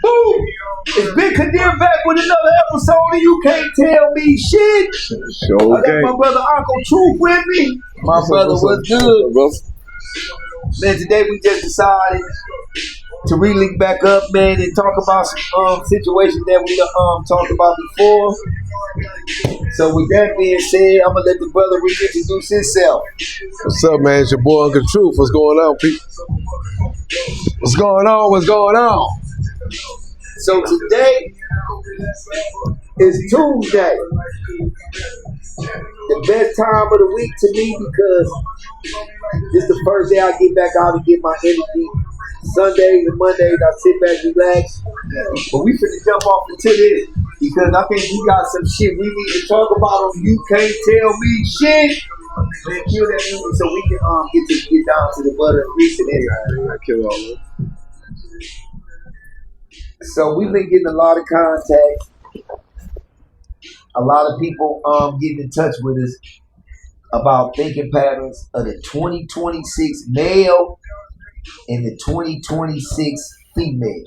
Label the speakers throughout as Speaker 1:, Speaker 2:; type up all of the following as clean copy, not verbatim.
Speaker 1: Boom! It's Big Qadeer back with another episode of You Can't Tell Me Shit.
Speaker 2: Sure,
Speaker 1: I got my brother Uncle Troof with me. My brother was good. Man, today we just decided to re-link back up, man, and talk about some situations that we talked about before. So with that being said, I'm gonna let the brother reintroduce himself.
Speaker 2: What's up, man? It's your boy Uncle Truth. What's going on, people? What's going on? What's going on?
Speaker 1: So today is Tuesday. The best time of the week to me because this is the first day I get back out and get my energy. Sundays and Mondays I sit back, relax. But we finna jump off into this because I think we got some shit we need to talk about on You Can't Tell Me Shit. Man, kill that music so we can get down to the butter and grease it in.
Speaker 2: I kill all of them.
Speaker 1: So we've been getting a lot of contacts. A lot of people getting in touch with us about thinking patterns of the 2026 male and the 2026 female.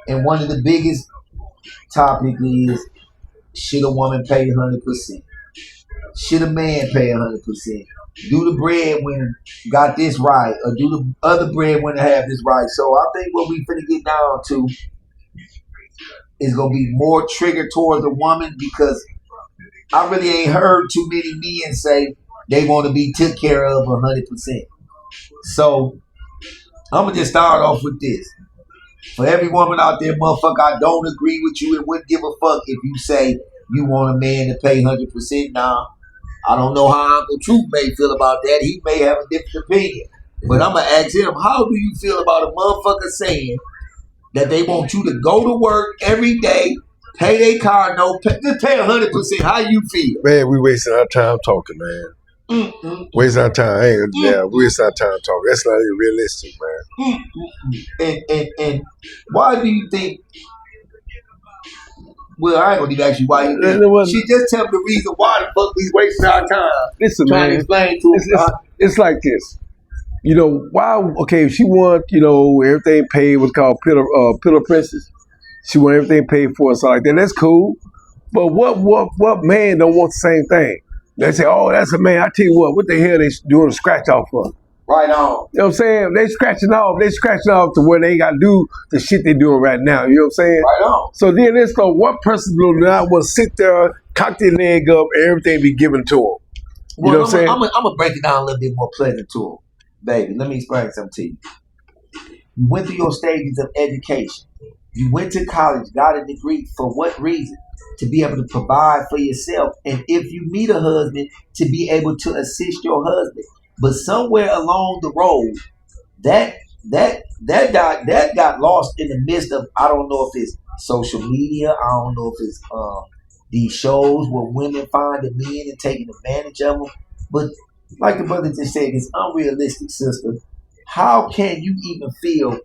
Speaker 1: And one of the biggest topics is, should a woman pay 100%? Should a man pay 100%? Do the breadwinner got this right, or do the other breadwinner have this right? So I think what we finna get down to is gonna be more triggered towards the woman because I really ain't heard too many men say they want to be took care of 100%. So I'm gonna just start off with this. For every woman out there, motherfucker, I don't agree with you and wouldn't give a fuck if you say you want a man to pay 100%. Now, I don't know how Uncle Truth may feel about that. He may have a different opinion. But I'm gonna ask him, how do you feel about a motherfucker saying that they want you to go to work every day, pay their car note, just pay 100%? How you feel?
Speaker 2: Man, we wasting our time talking, man. Wasting our time. Yeah, we wasting our time talking. That's not even realistic, man.
Speaker 1: And why do you think? Well, I ain't gonna even ask you why you think. She just tell me the reason why the fuck we wasting our time.
Speaker 2: Listen,
Speaker 1: trying
Speaker 2: man.
Speaker 1: To explain to him.
Speaker 2: It's like this. You know, why, okay, if she want, you know, everything paid, what's called pillar princess. She want everything paid for and stuff like that. That's cool. But what man don't want the same thing? They say, oh, that's a man. I tell you what the hell they doing a scratch off for?
Speaker 1: Right on.
Speaker 2: You know what I'm saying? They scratching off to where they got to do the shit they doing right now. You know what I'm saying?
Speaker 1: Right on.
Speaker 2: So then let's go, what person do not want to sit there, cock their leg up, and everything be given to them? You know what I'm saying?
Speaker 1: I'm gonna break it down a little bit more pleasant to them. Baby, let me explain something to you. You went through your stages of education. You went to college, got a degree. For what reason? To be able to provide for yourself. And if you meet a husband, to be able to assist your husband. But somewhere along the road, that got lost in the midst of, I don't know if it's social media, I don't know if it's these shows where women find the men and taking advantage of them. But like the brother just said, it's unrealistic, sister. How can you even feel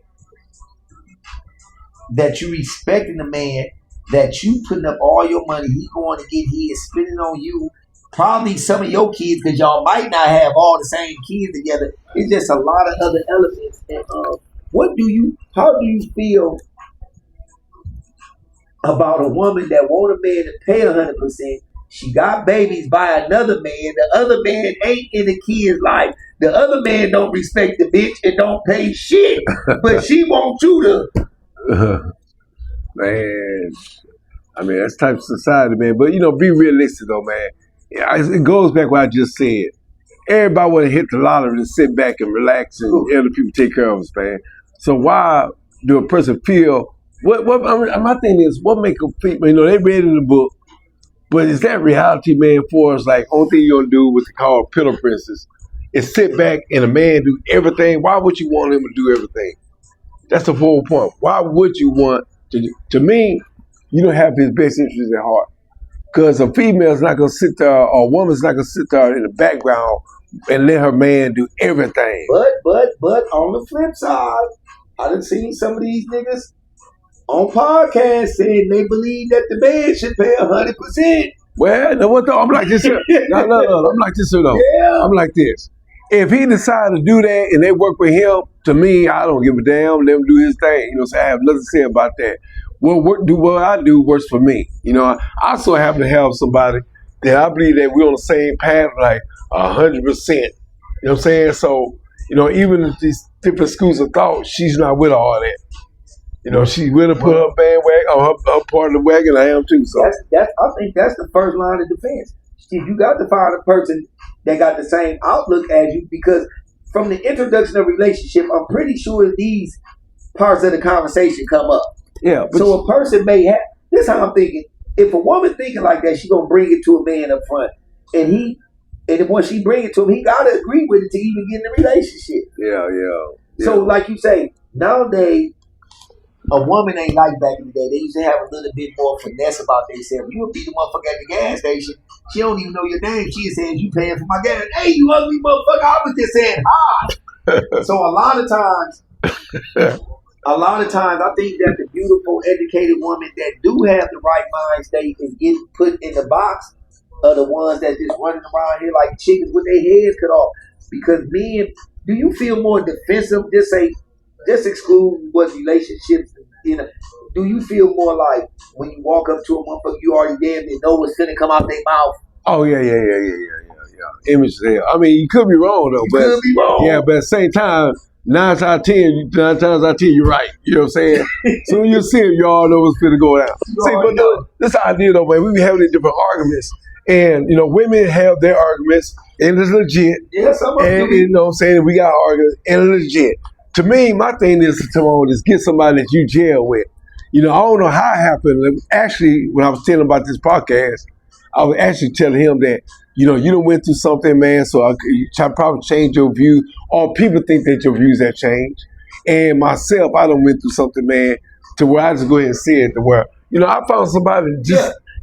Speaker 1: that you respecting a man, that you putting up all your money, he going to get his, spending on you, probably some of your kids, because y'all might not have all the same kids together. It's just a lot of other elements. And how do you feel about a woman that want a man to pay 100%? She got babies by another man. The other man ain't in the kid's life. The other man don't respect the bitch and don't pay shit. But she wants you to.
Speaker 2: Man, I mean, that's type of society, man. But, you know, be realistic, though, man. Yeah, it goes back what I just said. Everybody want to hit the lottery and sit back and relax and other people take care of us, man. So why do a person feel, my thing is, what make a people, you know, they read in the book, but is that reality, man, for us? Like, only thing you're going to do with the call pillar princess is sit back and a man do everything. Why would you want him to do everything? That's the whole point. Why would you want to me, you don't have his best interest at heart. Because a female's not going to sit there, or a woman's not going to sit there in the background and let her man do everything.
Speaker 1: But on the flip side, I done seen some of these niggas on podcasts saying they believe that the man should pay 100%.
Speaker 2: Well, no, what though? I'm like this here. No. I'm like this here though.
Speaker 1: Yeah.
Speaker 2: I'm like this. If he decided to do that and they work with him, to me, I don't give a damn. Let him do his thing. You know, so I have nothing to say about that. What I do works for me. You know, I also happen to have somebody that I believe that we're on the same path, like 100%. You know what I'm saying? So, you know, even if these different schools of thought, she's not with all that. You know, she's willing to put her bandwagon on her part of the wagon. I am too. So
Speaker 1: that's I think that's the first line of defense. You got to find a person that got the same outlook as you, because from the introduction of relationship, I'm pretty sure these parts of the conversation come up.
Speaker 2: Yeah.
Speaker 1: So a person may have this. How I'm thinking. If a woman thinking like that, she gonna bring it to a man up front, and if when she bring it to him, he gotta agree with it to even get in the relationship.
Speaker 2: Yeah.
Speaker 1: So like you say, nowadays, a woman ain't like back in the day. They used to have a little bit more finesse about themselves. You would be the motherfucker at the gas station. She don't even know your name. She says, "You paying for my gas?" "Hey, you ugly motherfucker! I was just saying hi." So a lot of times, I think that the beautiful, educated women that do have the right mind state and get put in the box are the ones that just running around here like chickens with their heads cut off. Because men, do you feel more defensive? Just exclude what relationships, you know. Do you feel more like when you walk up to a motherfucker, you already damn near know what's finna come out their mouth?
Speaker 2: Oh yeah. Image there. I mean, you could be wrong though, but
Speaker 1: could be wrong.
Speaker 2: Yeah, but at the same time, nine times out of 10, you're right. You know what I'm saying? So when you see it, you all know what's finna go down. See, but this idea though, man, we be having these different arguments, and you know, women have their arguments, and it's legit.
Speaker 1: Yeah, some of them.
Speaker 2: And you know what I'm saying? We got arguments, and it's legit. To me, my thing is to get somebody that you gel with. You know, I don't know how it happened. Actually, when I was telling about this podcast, I was actually telling him that, you know, you done went through something, man, so you probably change your view, or people think that your views have changed. And myself, I done went through something, man, to where I just go ahead and say it, to where, you know, I found somebody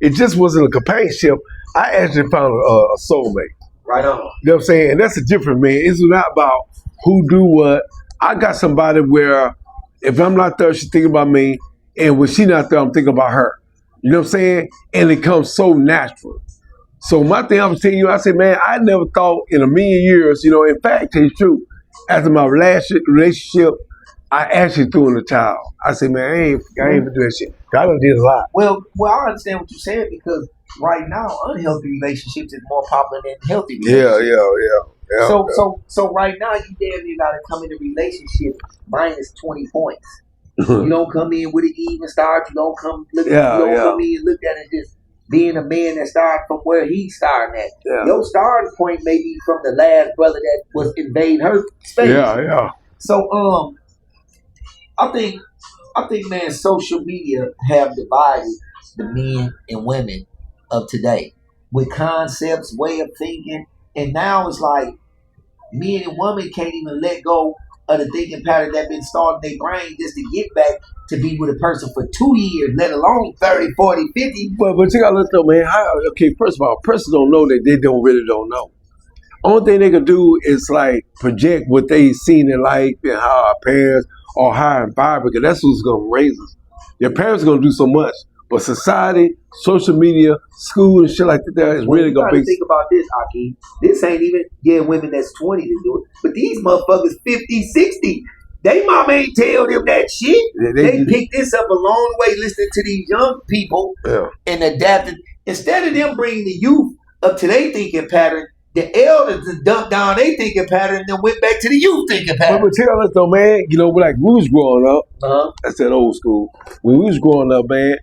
Speaker 2: it just wasn't a companionship. I actually found a soulmate.
Speaker 1: Right on.
Speaker 2: You know what I'm saying? And that's a different, man. It's not about who do what. I got somebody where if I'm not there, she's thinking about me, and when she's not there, I'm thinking about her. You know what I'm saying? And it comes so natural. So my thing I was telling you, I said, man, I never thought in a million years, you know, in fact, it's true. After my last relationship, I actually threw in the towel. I said, man, I ain't even doing shit. I done did a lot.
Speaker 1: Well, I understand what you're saying, because right now, unhealthy relationships is more popular than healthy relationships.
Speaker 2: Yeah.
Speaker 1: So right now, you damn near got to come in a relationship minus 20 points. You don't come in with an even start. You don't come come in looked at it just being a man that started from where he's starting at.
Speaker 2: Yeah.
Speaker 1: Your starting point may be from the last brother that was invading her space.
Speaker 2: Yeah.
Speaker 1: So I think man, social media have divided the men and women of today with concepts, way of thinking, and now it's like men and women can't even let go of the thinking pattern that been started in their brain just to get back to be with a person for 2 years, let alone 30, 40, 50.
Speaker 2: But you gotta look though, man. First of all, a person don't know that they really don't know. Only thing they can do is like project what they seen in life and how our parents or how our environment, because that's who's gonna raise us. Your parents are gonna do so much, but society, social media, school, and shit like that is really gonna be.
Speaker 1: Think about this, Aki. This ain't even women that's 20 to do it, but these motherfuckers 50, 60. They mama ain't tell them that shit. They picked this up along the way, listening to these young people and adapted. Instead of them bringing the youth up to their thinking pattern, the elders dumped down their thinking pattern and then went back to the youth thinking pattern.
Speaker 2: But tell us though, man, you know, like we was growing up, that's that old school. When we was growing up, man,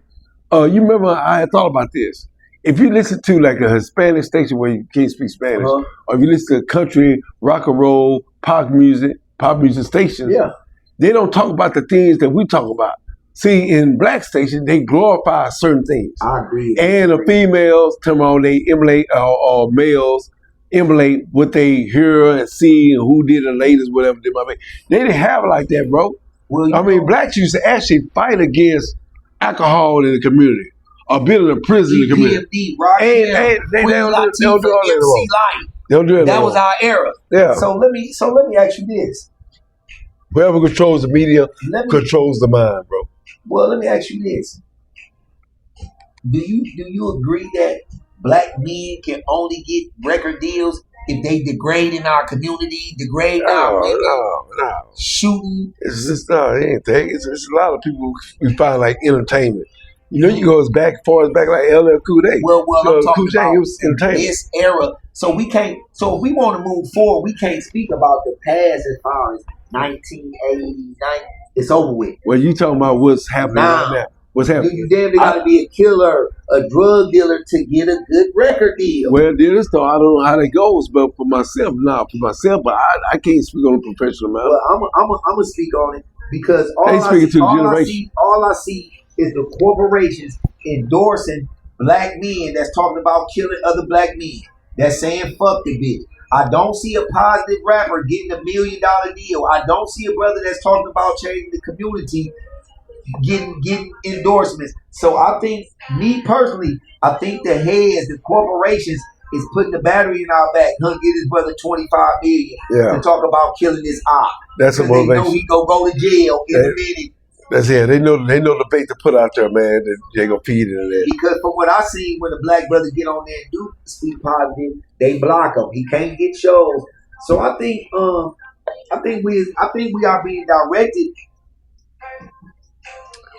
Speaker 2: you remember I had thought about this. If you listen to like a Hispanic station where you can't speak Spanish, or if you listen to country, rock and roll, pop music stations, they don't talk about the things that we talk about. See, in black stations, they glorify certain things.
Speaker 1: I agree.
Speaker 2: And the females, turn around, they emulate, or males emulate what they hear and see and who did the latest, whatever they might be. They didn't have it like that, bro.
Speaker 1: Well,
Speaker 2: I mean, blacks used to actually fight against alcohol in the community or building a prison in the community.
Speaker 1: They don't do it. That was our era.
Speaker 2: Yeah.
Speaker 1: So let me ask you this.
Speaker 2: Whoever controls the media controls the mind, bro.
Speaker 1: Well, let me ask you this. Do you agree that black men can only get record deals if they degrading our community, degrading our women, shooting.
Speaker 2: It's just it ain't that. It's a lot of people we find like entertainment. You know, you go as far as back like LL Cool J.
Speaker 1: Well, I'm talking about
Speaker 2: it was entertainment.
Speaker 1: This era. So we can't. So if we want to move forward, we can't speak about the past as far as 1980. It's over with.
Speaker 2: Well, you talking about what's happening right now? What's happening?
Speaker 1: You damn near got to be a killer, a drug dealer to get a good record deal.
Speaker 2: Well, this though, I don't know how that goes, but for myself, but I can't speak on a professional matter.
Speaker 1: Well, I'm gonna speak on it because all I see is the corporations endorsing black men that's talking about killing other black men. That's saying fuck the bitch. I don't see a positive rapper getting $1 million deal. I don't see a brother that's talking about changing the community getting endorsements. So I think, me personally, I think the heads, the corporations, is putting the battery in our back. He'll get his brother $25 million to talk about killing this op.
Speaker 2: That's a motivation.
Speaker 1: They know he go to jail in a minute.
Speaker 2: That's it. They know the bait to put out there, man. They gonna feed it in there.
Speaker 1: Because from what I see, when the black brothers get on there and do speak positive, they block him. He can't get shows. So I think we are being directed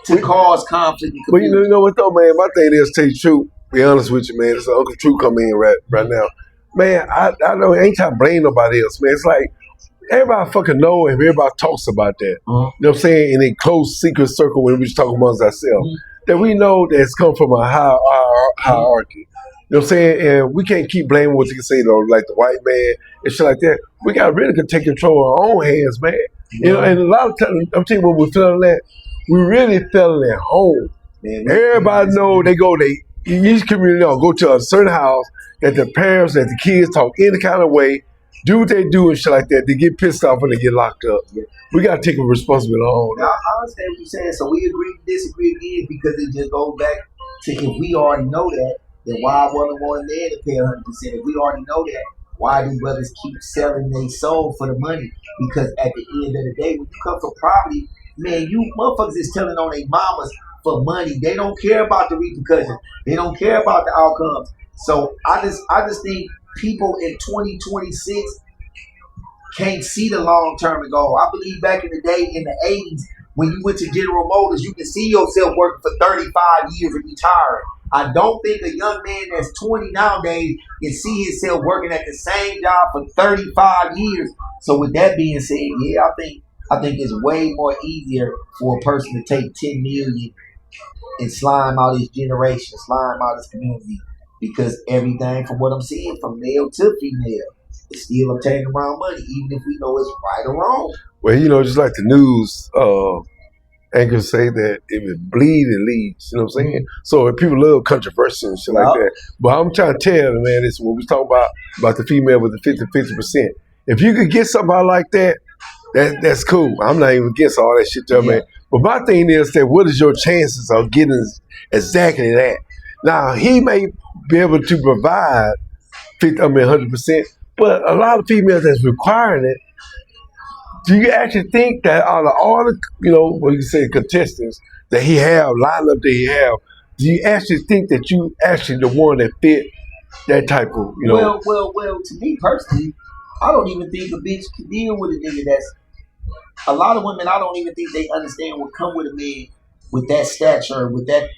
Speaker 1: to cause conflict.
Speaker 2: But you know what though, man? My thing is, tell you the truth. Be honest with you, man. It's Uncle True coming in right now. Man, I know ain't trying to blame nobody else, man. It's like everybody fucking know and everybody talks about that. You know what I'm saying? In a close secret circle when we just talk amongst ourselves. That we know that it's come from a hierarchy. You know what I'm saying? And we can't keep blaming what you can say though, like the white man and shit like that. We got really to take control of our own hands, man. You know, and a lot of times, I'm telling you what we're feeling that. We really feeling at home. Man, everybody know each community go to a certain house that the parents, that the kids talk any kind of way, do what they do and shit like that. They get pissed off and they get locked up. Yeah. We got to take a responsibility on.
Speaker 1: Now, I understand what you're saying. So we agree to disagree again because it just goes back to if we already know that, then why wasn't one man to pay 100%? If we already know that, why do brothers keep selling their soul for the money? Because at the end of the day, when you come for property, man, you motherfuckers is telling on their mamas for money. They don't care about the repercussions. They don't care about the outcomes. So I just think people in 2026 can't see the long term and go. I believe back in the day in the 80s when you went to General Motors, you can see yourself working for 35 years and retiring. I don't think a young man that's 20 nowadays can see himself working at the same job for 35 years. So with that being said, yeah, I think it's way more easier for a person to take 10 million and slime out his generation, slime out his community, because everything from what I'm seeing, from male to female, is still obtaining around money, even if we know it's right or wrong.
Speaker 2: Well, you know, just like the news anchors say that if it bleed, it leads. You know what I'm saying? So if people love controversy and shit like that. But I'm trying to tell you, man, this is what we talking about the female with the 50%. If you could get somebody like that, that's cool. I'm not even against all that shit, man. But my thing is that what is your chances of getting exactly that? Now, he may be able to provide 100%, but a lot of females that's requiring it, do you actually think that out of all the, what you say, contestants that he have, lineup that he have, do you actually think that you actually the one that fit that type of,
Speaker 1: Well, to me personally, I don't even think a bitch can deal with a nigga that's, a lot of women, I don't even think they understand what come with a man with that stature, with that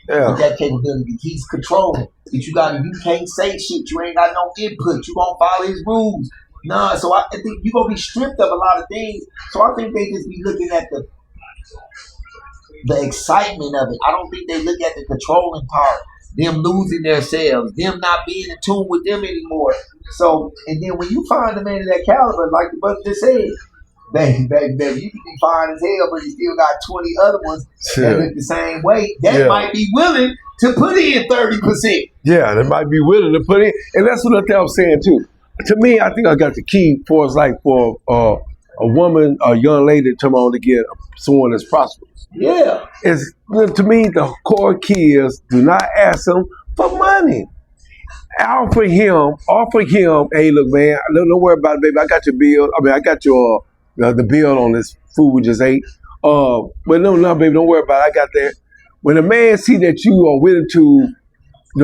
Speaker 1: capability. He's controlling. That you can't say shit. You ain't got no input. You gonna follow his rules. Nah, so I think you're gonna be stripped of a lot of things. So I think they just be looking at the excitement of it. I don't think they look at the controlling part. Them losing themselves, them not being in tune with them anymore. So, and then when you find a man of that caliber, like the brother just said, baby, you can be fine as hell, but you still got 20 other ones that look the same way. That might be willing to put in 30%.
Speaker 2: Yeah, they might be willing to put in. And that's what I'm saying too. To me, I think I got the key for a woman, a young lady to come on to get someone that's prosperous.
Speaker 1: Yeah.
Speaker 2: To me, the core key is do not ask him for money. Offer him, hey, look, man, don't worry about it, baby. I got your bill. I got your the bill on this food we just ate. But no, baby, don't worry about it. I got that. When a man see that you are willing to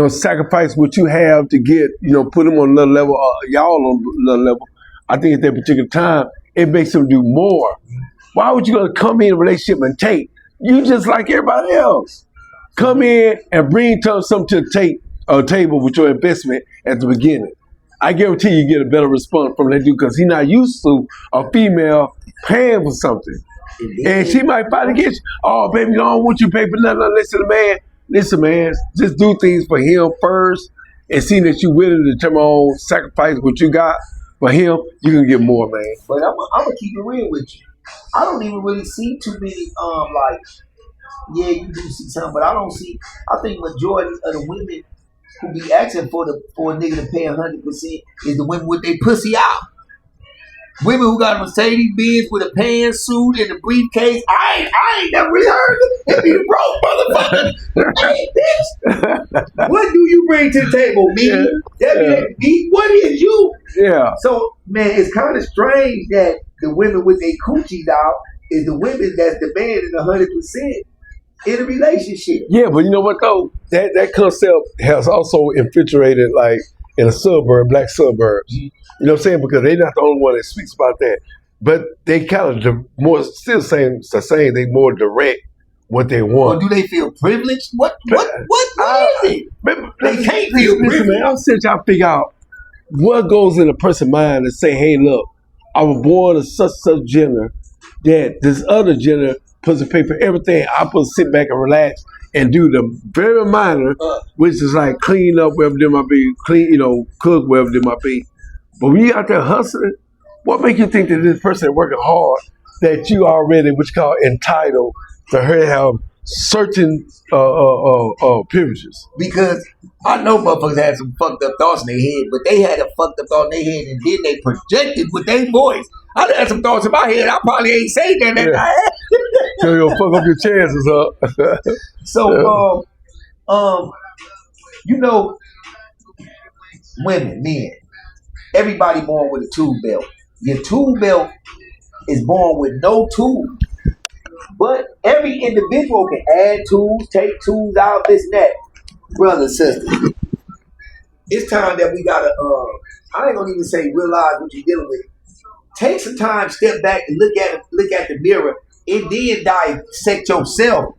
Speaker 2: sacrifice what you have to get, put them on another level, y'all on another level. I think at that particular time, it makes them do more. Why would you gonna come in a relationship and take? You just like everybody else. Come in and bring something to the table with your investment at the beginning. I guarantee you get a better response from that dude because he's not used to a female paying for something. And she might finally get you. Oh, baby, I don't want you to pay for nothing. Listen, man, just do things for him first and see that you're willing to turn on, sacrifice what you got for him, you can get more, man.
Speaker 1: But I'm gonna keep it real with you. I don't even really see too many like, yeah, you do see some, but I don't see. I think majority of the women who be asking for a nigga to pay 100% is the women with their pussy out. Women who got a Mercedes Benz with a pantsuit and a briefcase. I ain't never really heard of it. Be broke, motherfucker. Hey, bitch. What do you bring to the table, me? Me? What is you?
Speaker 2: Yeah.
Speaker 1: So, man, it's kind of strange that the women with their coochies out is the women that's demanding 100% in a relationship.
Speaker 2: Yeah, but you know what though? That concept has also infiltrated like in black suburbs. You know what I'm saying? Because they're not the only one that speaks about that. But they kind of still saying the same. They more direct what they want.
Speaker 1: Or do they feel privileged? What is it? They can't feel privileged.
Speaker 2: Man, I'm still trying to figure out what goes in a person's mind and say, hey, look, I was born of such gender that this other gender supposed to pay for everything. I'm supposed to sit back and relax and do the very minor, which is like clean up wherever there might be, cook wherever there might be. But when you out there hustling, what makes you think that this person is working hard that you already, what you call entitled to her have certain privileges?
Speaker 1: Because I know motherfuckers had some fucked up thoughts in their head, but they had a fucked up thought in their head and then they projected with their voice. I had some thoughts in my head. I probably ain't saying that.
Speaker 2: So you'll fuck up your chances, huh?
Speaker 1: So, women, men, everybody born with a tool belt. Your tool belt is born with no tools. But every individual can add tools, take tools out, this and that. Brothers and sisters, it's time that we gotta, I ain't gonna even say realize what you're dealing with. Take some time, step back and look at the mirror and then dissect yourself.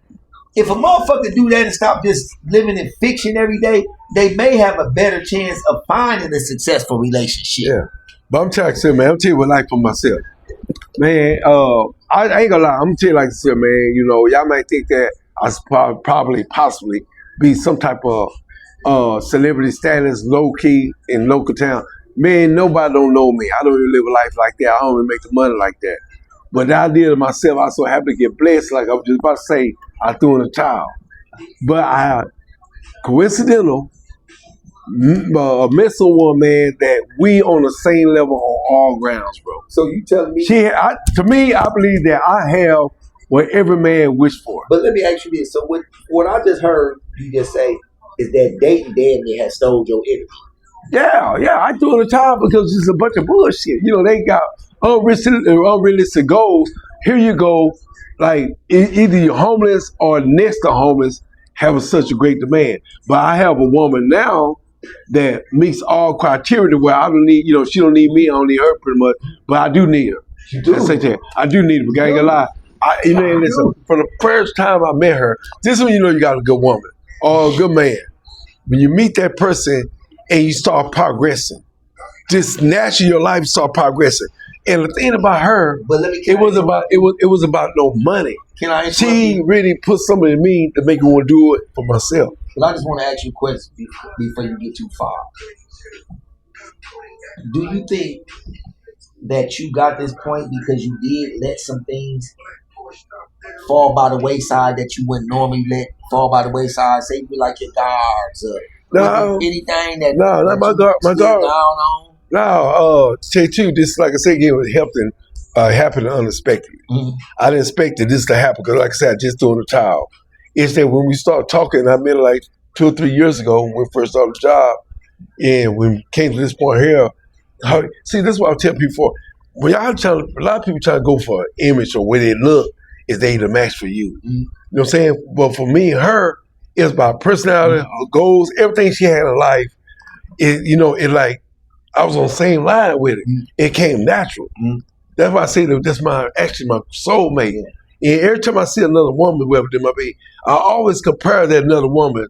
Speaker 1: If a motherfucker do that and stop just living in fiction every day, they may have a better chance of finding a successful relationship.
Speaker 2: Yeah. But I'm telling you, man, I'm telling you what I like for myself. Man, I ain't gonna lie, I'm gonna tell you like this, man, y'all might think that I possibly be some type of celebrity status, low key in local town. Man, nobody don't know me. I don't even live a life like that. I don't even make the money like that. But the idea of myself, I so happy to get blessed, like I was just about to say, I threw in a towel. But I coincidental met someone, man, that we on the same level on all grounds, bro.
Speaker 1: So you telling me?
Speaker 2: To me, I believe that I have what every man wished for.
Speaker 1: But let me ask you this. So what I just heard you just say is that dating damn near has stole your energy.
Speaker 2: Yeah, I threw in a towel because it's a bunch of bullshit. They got unrealistic goals. Here you go, like either you're homeless or next to homeless, having such a great demand. But I have a woman now that meets all criteria to where I don't need, she don't need me, I don't need her pretty much, but I do need her. I do need her, but I ain't gonna lie. Listen, for the first time I met her, this is when you got a good woman or a good man. When you meet that person and you start progressing, just naturally your life start progressing. And the thing about her, it was about no money. She really put something in me to make me want to do it for myself.
Speaker 1: But I just want to ask you a question before you get too far. Do you think that you got this point because you did let some things fall by the wayside that you wouldn't normally let fall by the wayside? Say you like your guards or anything that
Speaker 2: not my guard.
Speaker 1: Down on?
Speaker 2: No, say too. This, like I said again, was happened unexpectedly. Mm-hmm. I didn't expect this to happen because, like I said, I just threw in the towel. It's that when we start talking, I met her like 2 or 3 years ago when we first started the job, and when we came to this point here, see, this is what I tell people. When a lot of people try to go for an image or where they look, is they the match for you. Mm-hmm. You know what I'm saying? But for me and her, It's about personality, her goals, everything she had in life. It like I was on the same line with it. It came natural. That's why I say that that's my soulmate. And every time I see another woman, whoever it might be, I always compare that another woman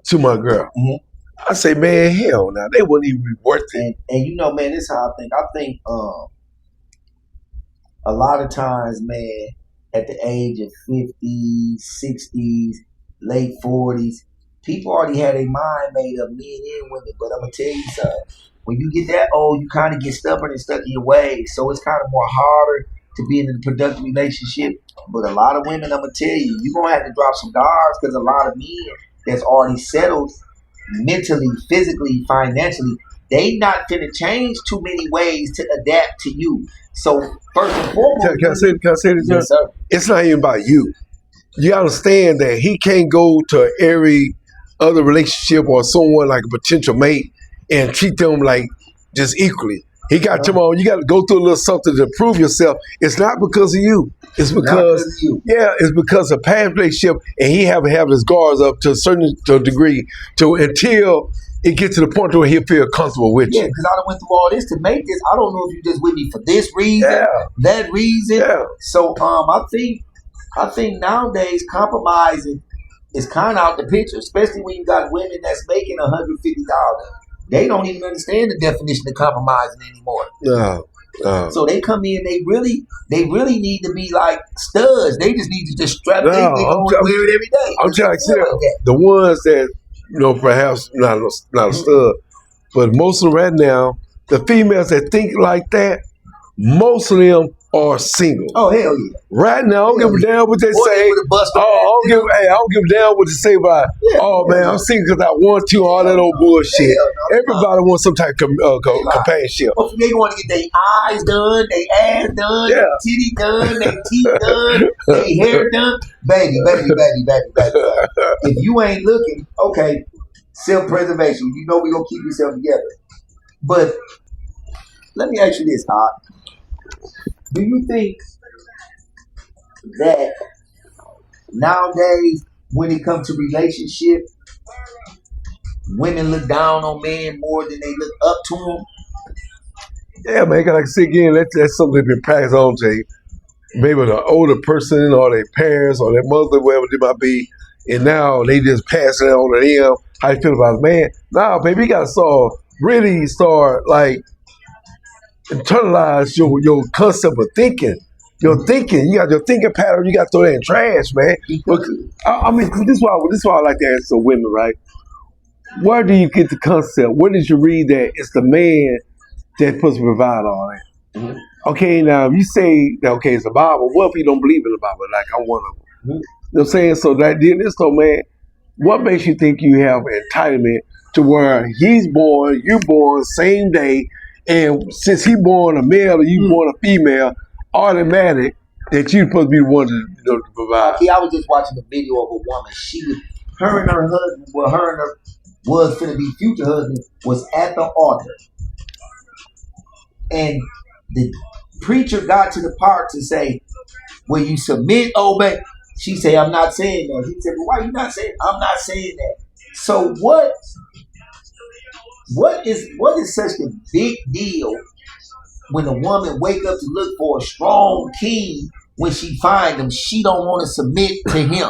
Speaker 2: to my girl. I say, man, hell, now they wouldn't even be worth it.
Speaker 1: And you know, man, this is how I think. I think a lot of times, man, at the age of 50s, 60s, late 40s, people already had a mind made up, men and women. But I'm gonna tell you something. When you get that old, you kind of get stubborn and stuck in your ways. So it's kind of more harder to be in a productive relationship. But a lot of women, I'm gonna tell you, you're gonna have to drop some guards because a lot of men that's already settled mentally, physically, financially, they not finna change too many ways to adapt to you. So first and foremost,
Speaker 2: can I say this?
Speaker 1: Yes, sir.
Speaker 2: It's not even about you. You understand that he can't go to every other relationship or someone like a potential mate and treat them like just equally. He got tomorrow. You got to go through a little something to prove yourself. It's not because of you. It's because it's because of past relationship, and he haven't have his guards up to a certain degree until it gets to the point where he'll feel comfortable with you.
Speaker 1: Yeah, because I done went through all this to make this. I don't know if you just with me for this reason, that reason.
Speaker 2: Yeah.
Speaker 1: So I think nowadays compromising is kind of out the picture, especially when you got women that's making $150. They don't even understand the definition of compromising anymore.
Speaker 2: No.
Speaker 1: So they come in, they really need to be like studs. They just need to just strap their thing on and wear it every day.
Speaker 2: I'm trying to say the ones that, perhaps not a stud, but most of them right now, the females that think like that, most of them are single.
Speaker 1: Oh, hell yeah.
Speaker 2: Right now, I don't give a damn what they say. I don't give a damn what they say about, man, I'm single because I want to, all that old bullshit. Everybody wants some type of companionship.
Speaker 1: They want to get their eyes done, their ass done, their titty done, their teeth done, their hair done. Baby. If you ain't looking, okay, self-preservation. You know we're going to keep yourself together. But let me ask you this, Hot. Do you think that nowadays, when it comes to relationship, women look down on men more than they look up to them?
Speaker 2: Yeah, man. Like I say again, that's something that's been passed on to you. Maybe the older person or their parents or their mother, whatever it might be, and now they just pass it on to them. How you feel about it, man? Nah, baby, you gotta start like internalize your concept of thinking. Your thinking, you got your thinking pattern. You got to throw that in trash, man. I mean, this is why I like to ask the women, right? Where do you get the concept? Where did you read that it's the man that's supposed to provide all that? Mm-hmm. Okay, now if you say that it's the Bible, what if you don't believe in the Bible? Like I'm one of them. Mm-hmm. You know what I'm saying? So man, what makes you think you have entitlement to where he's born, you born same day, and since he born a male and you born a female, automatic that you're supposed to be the one to provide.
Speaker 1: Okay, I was just watching a video of a woman. Her and her husband, was finna be future husband, was at the altar. And the preacher got to the part to say, "Will you submit, obey?" She said, "I'm not saying that." He said, "Well, why you not saying?" "I'm not saying that." So what is such a big deal when a woman wake up to look for a strong king? When she find him, she don't want to submit to him.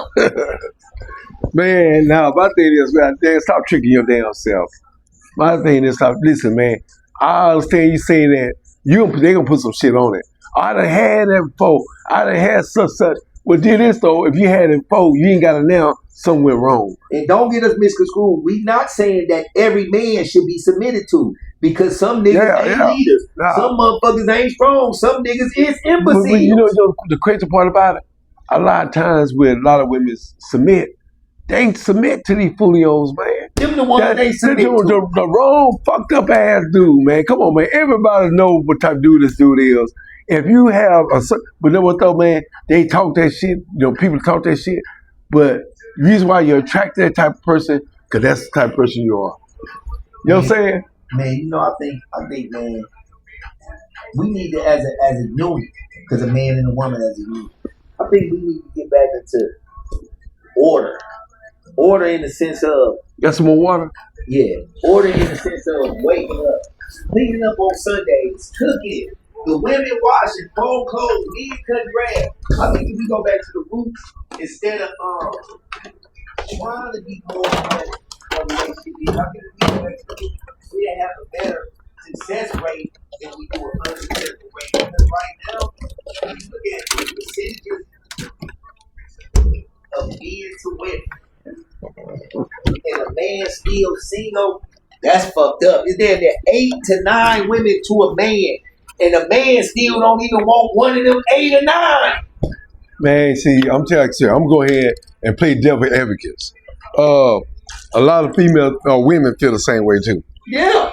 Speaker 2: Man, now my thing is, man, stop tricking your damn self. My thing is, listen, man. I understand you saying that they gonna put some shit on it. I done had that before. I done had such. Well, did this though? If you had it before, you ain't got to now. Something went wrong.
Speaker 1: And don't get us misconstrued. We not saying that every man should be submitted to, because some niggas ain't leaders. Some motherfuckers ain't strong. Some niggas is imbeciles.
Speaker 2: But you know the crazy part about it? A lot of times when a lot of women submit, they submit to these foolios, man.
Speaker 1: Them the ones they submit to.
Speaker 2: The wrong fucked up ass dude, man. Come on, man. Everybody knows what type of dude this dude is. If you have but then what though, man? They talk that shit. People talk that shit, but the reason why you're attracted to that type of person, because that's the type of person you are. You know what I'm saying?
Speaker 1: Man, I think, man, we need to, as a unit, because a man and a woman as a unit, I think we need to get back into order. Order in the sense of
Speaker 2: Got some more water?
Speaker 1: yeah. Order in the sense of waking up, cleaning up on Sundays, cooking. The women washing, fold clothes, men cutting grass. I think if we go back to the roots instead of trying to be more like a relationship, I think if we go back to the roots, we'll have a better success rate than we do a unsuccessful rate. Because right now, when you look at the percentages of men to women, and a man still single, that's fucked up. It's damn near 8 to 9 women to a man, and a man still don't even want one of them 8 or 9.
Speaker 2: Man, see, I'm telling you, I'm going to go ahead and play devil advocates. A lot of female women feel the same way too.
Speaker 1: Yeah,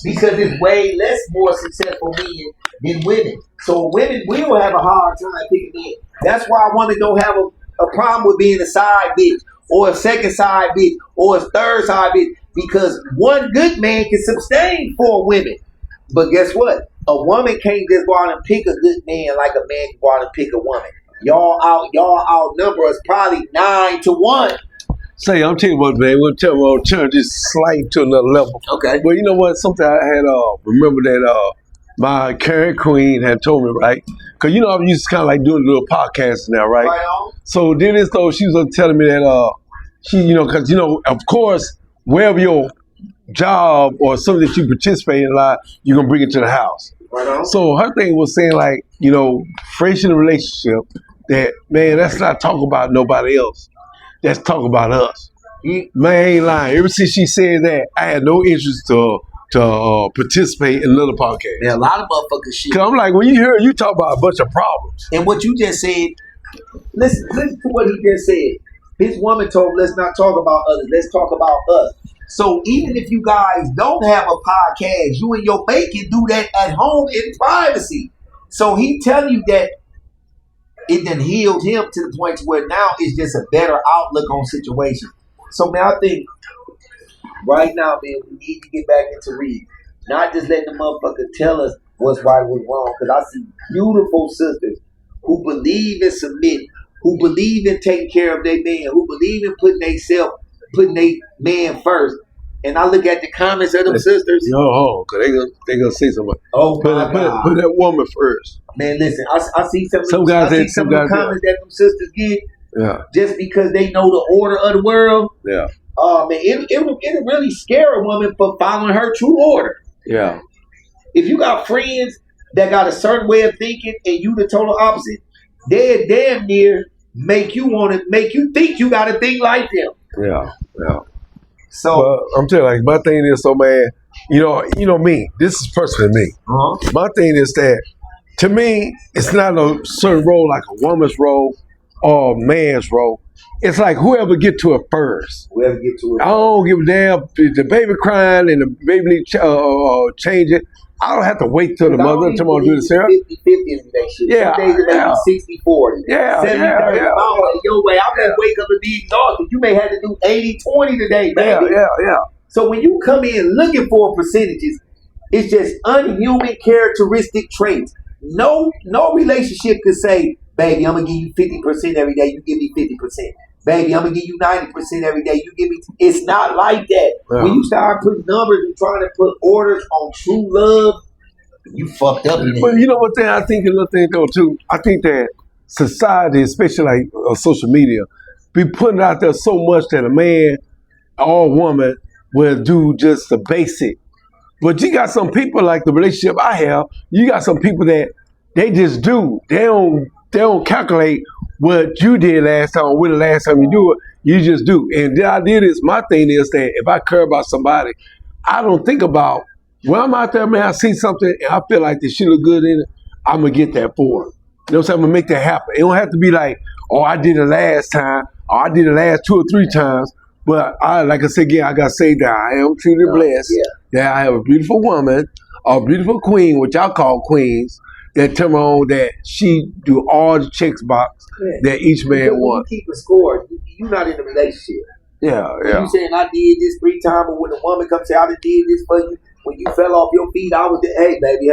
Speaker 1: because it's way less more successful men than women. So women will have a hard time picking men. That's why I want to go have a problem with being a side bitch, or a second side bitch, or a third side bitch, because one good man can sustain 4 women. But guess what? A woman can't just go out and pick a good man like a man can go out and pick a woman. Y'all outnumber us probably 9 to 1.
Speaker 2: Say, I'm telling you what, man, we'll turn this slight to another level.
Speaker 1: Okay.
Speaker 2: But you know what? Something I had remember that my current queen had told me, right? Because you know I'm used to kind of like doing little podcasts now, right?
Speaker 1: Right on.
Speaker 2: So then this though she was telling me that she, you know, because you know, of course, wherever your job or something that you participate in a lot, you're gonna bring it to the house.
Speaker 1: Right on.
Speaker 2: So her thing was saying like, you know, fresh in a relationship, that man, let's not talk about nobody else. Let's talk about us. Man, I ain't lying. Ever since she said that, I had no interest to participate in another podcast.
Speaker 1: Yeah, a lot of motherfuckers shit.
Speaker 2: Cause I'm like, when you hear you talk about a bunch of problems.
Speaker 1: And what you just said, listen to what he just said. His woman told him, let's not talk about others. Let's talk about us. So even if you guys don't have a podcast, you and your mate can do that at home in privacy. So he telling you that it done healed him to the point to where now it's just a better outlook on situations. So man, I think right now, man, we need to get back into reading. Not just letting the motherfucker tell us what's right, what's wrong. Because I see beautiful sisters who believe in submitting, who believe in taking care of their man, who believe in putting their man first. And I look at the comments of them sisters.
Speaker 2: Yo, cause they gonna say something.
Speaker 1: Oh
Speaker 2: put that woman first.
Speaker 1: Man, listen, I see some of the comments that them sisters get.
Speaker 2: Yeah.
Speaker 1: Just because they know the order of the world.
Speaker 2: Yeah.
Speaker 1: Man, it'll really scare a woman for following her true order.
Speaker 2: Yeah.
Speaker 1: If you got friends that got a certain way of thinking and you the total opposite, they damn near make you think you gotta think like them.
Speaker 2: Yeah. Yeah.
Speaker 1: So
Speaker 2: I'm telling you, like, my thing is, so man, you know me. This is personally me.
Speaker 1: Uh-huh.
Speaker 2: My thing is that, to me, it's not a certain role like a woman's role or a man's role. It's like whoever get to it first.
Speaker 1: Whoever get to it.
Speaker 2: I don't give a damn if the baby crying and the baby need change it. I don't have to wait till the mother to do the syrup.
Speaker 1: 50-50 in relationship.
Speaker 2: Yeah,
Speaker 1: Some days it may be 60-40.
Speaker 2: Yeah,
Speaker 1: 70-30.
Speaker 2: yeah.
Speaker 1: My way, your way. I may wake up and be exhausted. You may have to do 80-20 today, baby.
Speaker 2: Yeah.
Speaker 1: So when you come in looking for percentages, it's just unhuman characteristic traits. No relationship could say, baby, I'm gonna give you 50% every day. You give me 50%. Baby, I'm gonna give you 90% every day. You give me. It's not like that.
Speaker 2: Yeah.
Speaker 1: When you start putting numbers and trying to put orders on true love, you fucked up.
Speaker 2: But you know what thing I think another thing though too. I think that society, especially like social media, be putting out there so much that a man or a woman will do just the basic. But you got some people like the relationship I have. You got some people that they just do. They don't calculate what you did last time or when the last time you do it. You just do. And the idea is, my thing is that if I care about somebody, I don't think about, when I'm out there, man, I see something and I feel like this shit look good in it, I'm going to get that for them. You know what I'm saying? I'm going to make that happen. It don't have to be like, oh, I did it last time, or I did it last 2 or 3 times. But like I said again, I got to say that I am truly blessed that I have a beautiful woman, a beautiful queen, which I call queens, that tell me on that she do all the checks box that each man wants.
Speaker 1: You keep a score. You're not in a relationship.
Speaker 2: Yeah.
Speaker 1: You saying I did this 3 times, but when a woman comes say I done did this for you, when you fell off your feet, I was there. Hey baby.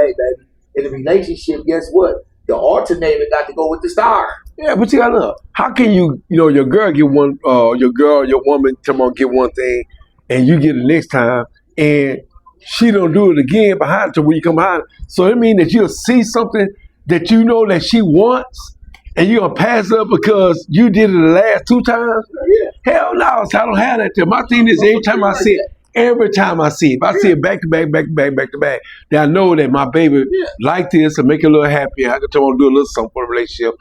Speaker 1: In a relationship, guess what? The alternator got to go with the star.
Speaker 2: Yeah, but you gotta look. How can your girl get one, your woman, come on, get one thing, and you get it next time, and she don't do it again behind till when you come behind. So it means that you'll see something that you know that she wants, and you're gonna pass it up because you did it the last 2 times. Hell no, so I don't have that. My thing is every time I see it, if I see it back to back, back to back, back to back, then I know that my baby like this and make it a little happier. I can tell her to do a little something for the relationship.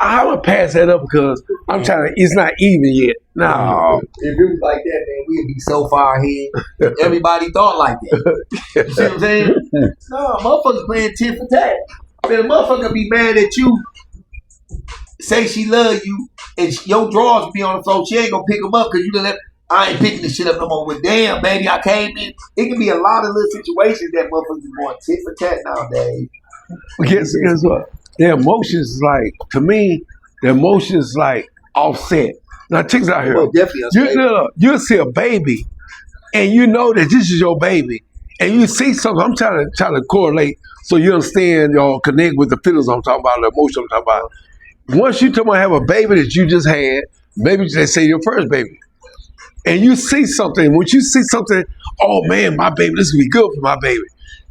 Speaker 2: I'm gonna pass that up because I'm trying to. It's not even yet. No.
Speaker 1: If it was like that, man, we'd be so far ahead. Everybody thought like that. You see what I'm saying? No, motherfuckers playing tit for tat. Man, a motherfucker be mad at you. Say she love you, and your drawers be on the floor. She ain't gonna pick them up because you done left. I ain't picking this shit up no more. Well, damn, baby, I came in. It can be a lot of little situations that motherfuckers is going tit for tat nowadays.
Speaker 2: Guess what? The emotions is like, to me, the emotions is like offset. Now, chicks out here.
Speaker 1: Well, definitely.
Speaker 2: You'll see a baby, and you know that this is your baby, and you see something. I'm trying to correlate so you understand, y'all connect with the feelings I'm talking about, the emotion I'm talking about. Once you talk about have a baby that you just had, maybe they say your first baby, and you see something. When you see something, oh man, my baby, this will be good for my baby.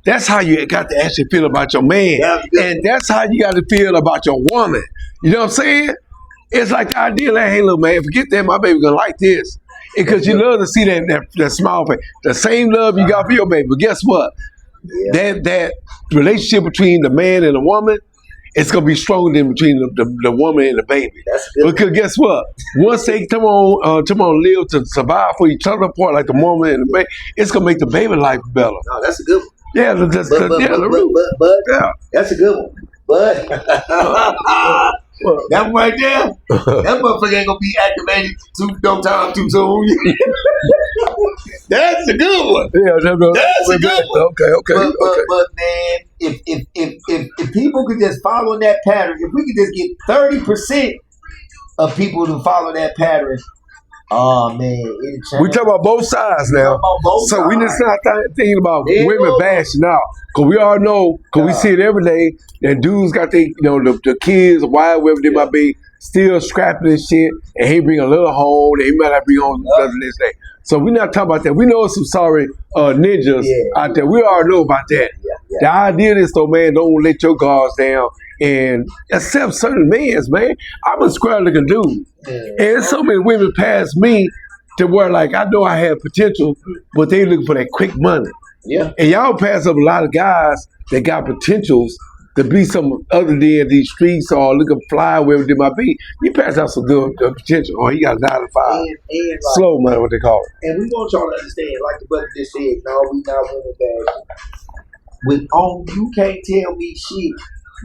Speaker 2: That's how you got to actually feel about your man. And that's how you got to feel about your woman. You know what I'm saying? It's like the idea that, hey, look, man, forget that, my baby gonna like this. Because you love to see that smile face. The same love you got for your baby. But guess what? That relationship between the man and the woman, it's gonna be stronger than between the woman and the baby. Because guess what? Once they come on live to survive for each other apart, like the woman and the baby, it's gonna make the baby life better.
Speaker 1: No, that's a good one.
Speaker 2: Yeah,
Speaker 1: but that's a good one. But that one right there, that motherfucker ain't gonna be activated no time too soon. That's a good one.
Speaker 2: Yeah,
Speaker 1: that's a good one.
Speaker 2: Okay.
Speaker 1: But man, if people could just follow that pattern, if we could just get 30% of people to follow that pattern. Oh man,
Speaker 2: we talk about both sides now. So we just not thinking about women bashing out, cause we all know, cause we see it every day. That dudes got the kids, wild, whatever they might be, still scrapping and shit, and he bring a little home, and he might not be on the next day. So we're not talking about that. We know some sorry ninjas out there. We already know about that. The idea is though, man, don't let your guards down and accept certain men, man. I'm a square looking dude. And so many women pass me to where like I know I have potential, but they looking for that quick money.
Speaker 1: Yeah.
Speaker 2: And y'all pass up a lot of guys that got potentials to be some other than these streets or looking fly, wherever they might be. You pass out some good potential. Or he got 9 to 5.
Speaker 1: And like,
Speaker 2: slow money, what they call it.
Speaker 1: And we want y'all to understand, like the brother just said, no, we not women bashing. You can't tell me shit.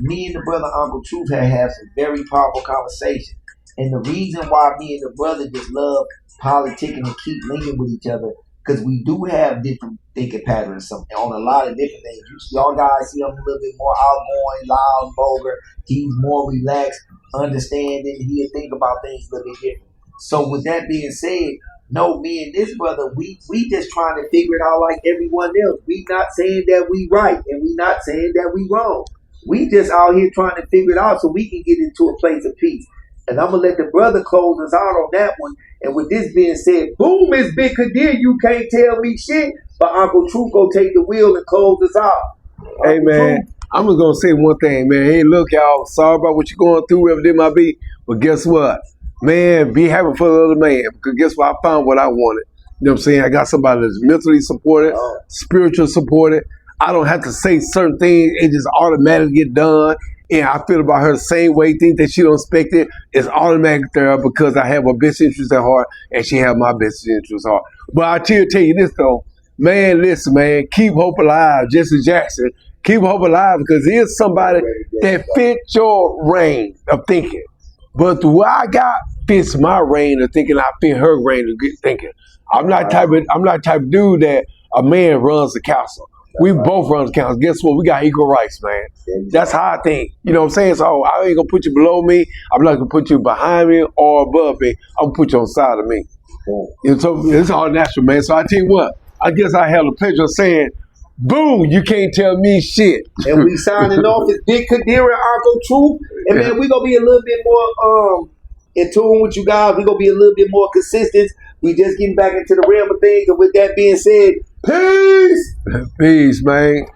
Speaker 1: Me and the brother Uncle Truth have some very powerful conversations. And the reason why me and the brother just love politicking and keep linking with each other, because we do have different thinking patterns on a lot of different things. Y'all guys see him a little bit more outgoing, loud, vulgar. He's more relaxed, understanding. He'll think about things a little bit different. So with that being said, no, me and this brother, we just trying to figure it out like everyone else. We not saying that we right, and we not saying that we wrong. We just out here trying to figure it out so we can get into a place of peace. And I'm going to let the brother close us out on that one. And with this being said, boom, it's Big Qadeer. You can't tell me shit. But Uncle Truth go take the wheel and close us out.
Speaker 2: Hey, man, I'm just going to say one thing, man. Hey, look, y'all, sorry about what you're going through, whatever it might be. But guess what? Man, be happy for the other man. Because guess what? I found what I wanted. You know what I'm saying? I got somebody that's mentally supported, spiritual supported. I don't have to say certain things. It just automatically get done. And I feel about her the same way, think that she don't expect it. It's automatic there because I have her best interest at heart and she have my best interest at heart. But I tell you this though, man, listen, man, keep hope alive, Jesse Jackson. Keep hope alive because there's somebody that fits your range of thinking. But the way I got fits my range of thinking, I fit her range of thinking. I'm not type of dude that a man runs the council. We both run the council. Guess what? We got equal rights, man. That's how I think. You know what I'm saying? So I ain't gonna put you below me. I'm not gonna put you behind me or above me. I'm gonna put you on the side of me. So it's all natural, man. So I tell you what, I guess I had the pleasure of saying Boom, you can't tell me shit.
Speaker 1: And we signing off as Big Qadeer and Uncle Troof. And man, we gonna be a little bit more in tune with you guys. We gonna be a little bit more consistent. We just getting back into the realm of things. And with that being said, peace.
Speaker 2: Peace, man.